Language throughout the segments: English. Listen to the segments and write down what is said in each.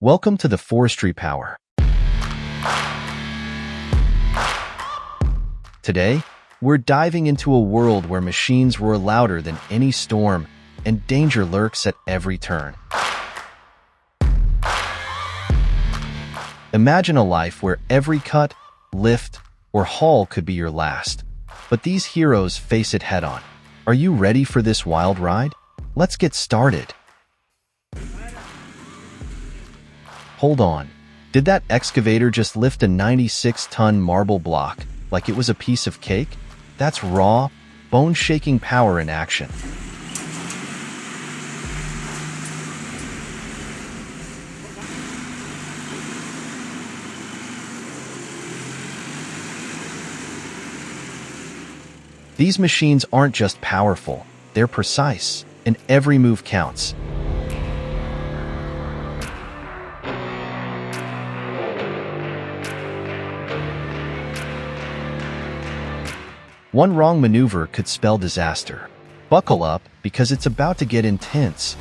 Welcome to the Forestry Power. Today, we're diving into a world where machines roar louder than any storm and danger lurks at every turn. Imagine a life where every cut, lift, or haul could be your last. But these heroes face it head-on. Are you ready for this wild ride? Let's get started. Hold on. Did that excavator just lift a 96-ton marble block like it was a piece of cake? That's raw, bone-shaking power in action. These machines aren't just powerful, they're precise, and every move counts. One wrong maneuver could spell disaster. Buckle up, because it's about to get intense.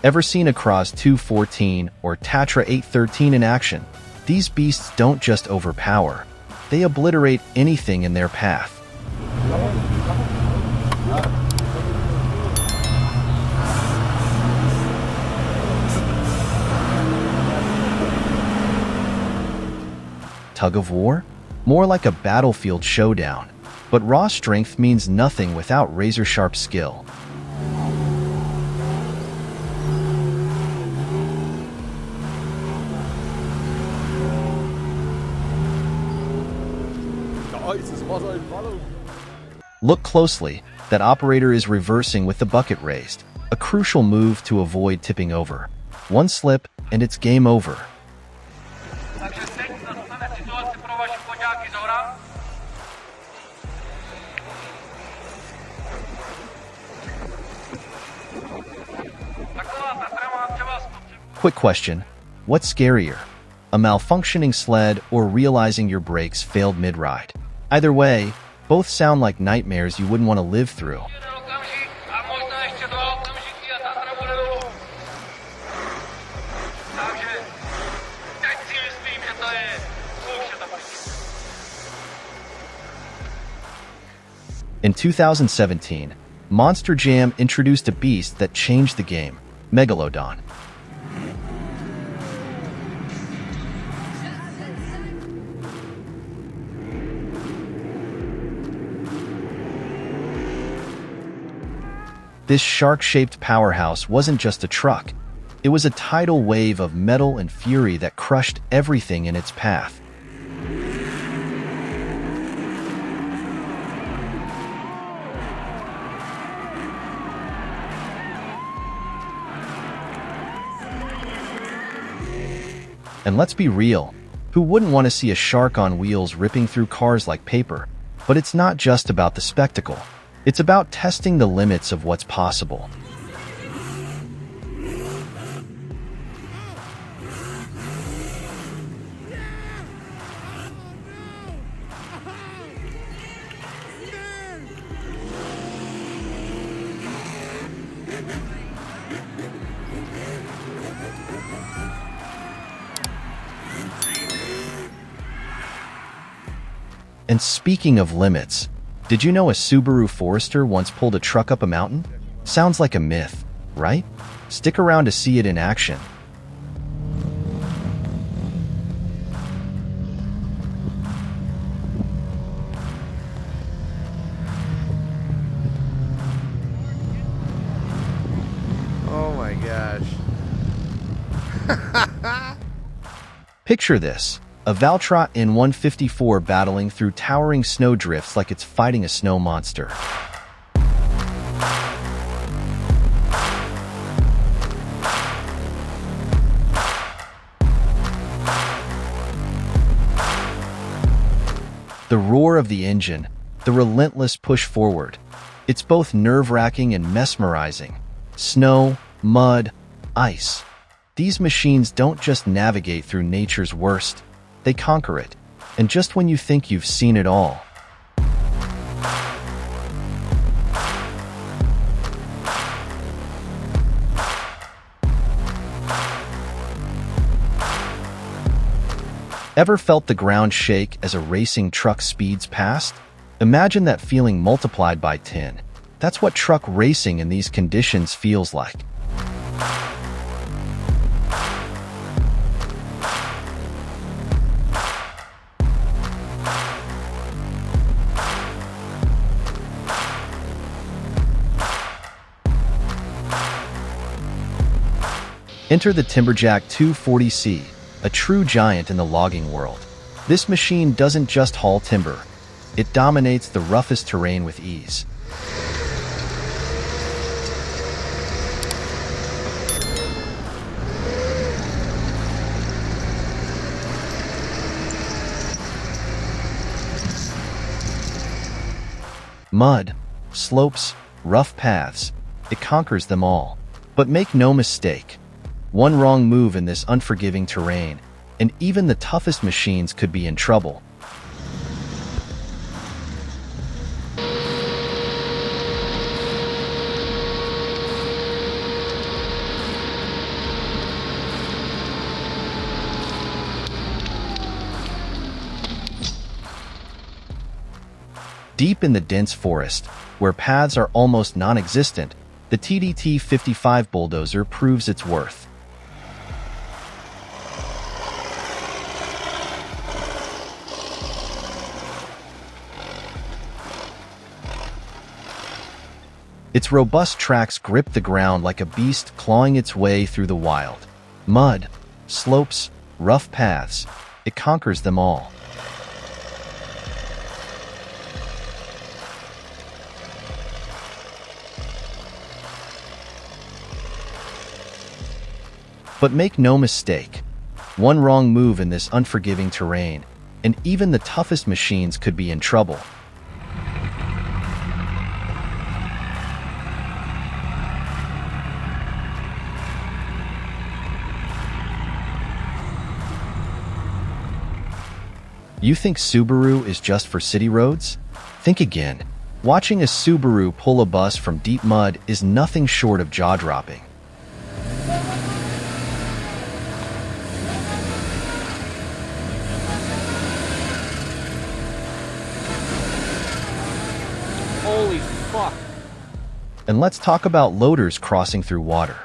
Ever seen a Cross 214 or Tatra 813 in action? These beasts don't just overpower, they obliterate anything in their path. Tug of war? More like a battlefield showdown. But raw strength means nothing without razor-sharp skill. Look closely. That operator is reversing with the bucket raised, a crucial move to avoid tipping over. One slip, and it's game over. Quick question, what's scarier? A malfunctioning sled or realizing your brakes failed mid-ride? Either way, both sound like nightmares you wouldn't want to live through. In 2017, Monster Jam introduced a beast that changed the game, Megalodon. This shark-shaped powerhouse wasn't just a truck. It was a tidal wave of metal and fury that crushed everything in its path. And let's be real, who wouldn't want to see a shark on wheels ripping through cars like paper? But it's not just about the spectacle. It's about testing the limits of what's possible. And speaking of limits, did you know a Subaru Forester once pulled a truck up a mountain? Sounds like a myth, right? Stick around to see it in action. Oh my gosh. Picture this. A Valtra N154 battling through towering snowdrifts like it's fighting a snow monster. The roar of the engine, the relentless push forward. It's both nerve-wracking and mesmerizing. Snow, mud, ice. These machines don't just navigate through nature's worst, they conquer it. And just when you think you've seen it all, Ever felt the ground shake as a racing truck speeds past? Imagine that feeling multiplied by 10. That's what truck racing in these conditions feels like. Enter the Timberjack 240C, a true giant in the logging world. This machine doesn't just haul timber, it dominates the roughest terrain with ease. Mud, slopes, rough paths, it conquers them all. But make no mistake, one wrong move in this unforgiving terrain, and even the toughest machines could be in trouble. Deep in the dense forest, where paths are almost non-existent, the TDT-55 bulldozer proves its worth. Its robust tracks grip the ground like a beast clawing its way through the wild. Mud, slopes, rough paths, it conquers them all. But make no mistake, one wrong move in this unforgiving terrain, and even the toughest machines could be in trouble. You think Subaru is just for city roads? Think again. Watching a Subaru pull a bus from deep mud is nothing short of jaw-dropping. Holy fuck. And let's talk about loaders crossing through water.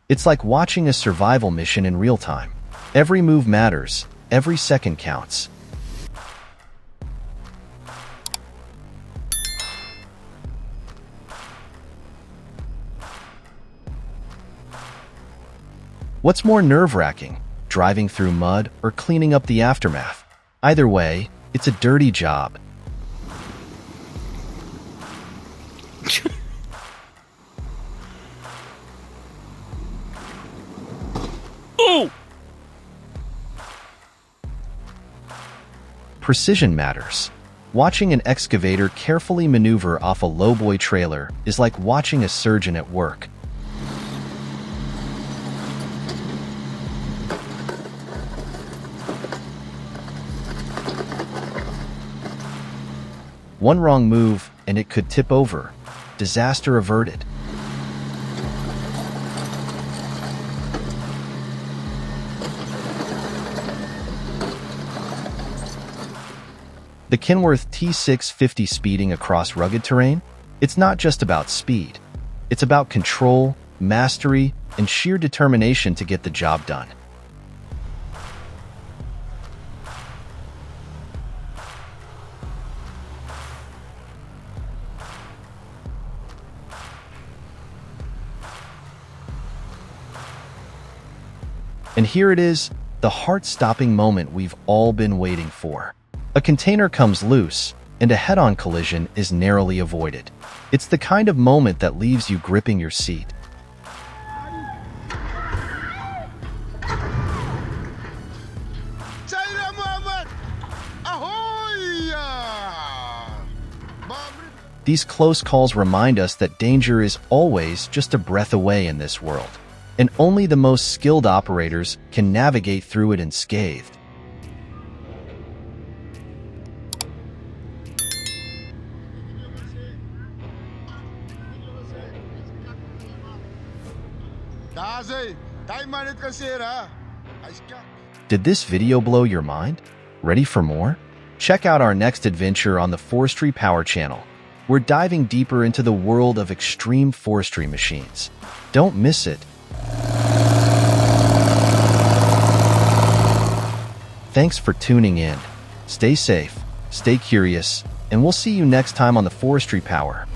It's like watching a survival mission in real time. Every move matters, every second counts. What's more nerve-wracking, driving through mud or cleaning up the aftermath? Either way, it's a dirty job. Ooh! Precision matters. Watching an excavator carefully maneuver off a lowboy trailer is like watching a surgeon at work. One wrong move, and it could tip over. Disaster averted. The Kenworth T650 speeding across rugged terrain? It's not just about speed. It's about control, mastery, and sheer determination to get the job done. And here it is, the heart-stopping moment we've all been waiting for. A container comes loose, and a head-on collision is narrowly avoided. It's the kind of moment that leaves you gripping your seat. These close calls remind us that danger is always just a breath away in this world, and only the most skilled operators can navigate through it unscathed. Did this video blow your mind? Ready for more? Check out our next adventure on the Forestry Power channel. We're diving deeper into the world of extreme forestry machines. Don't miss it. Thanks for tuning in. Stay safe, stay curious, and we'll see you next time on the Forestry Power.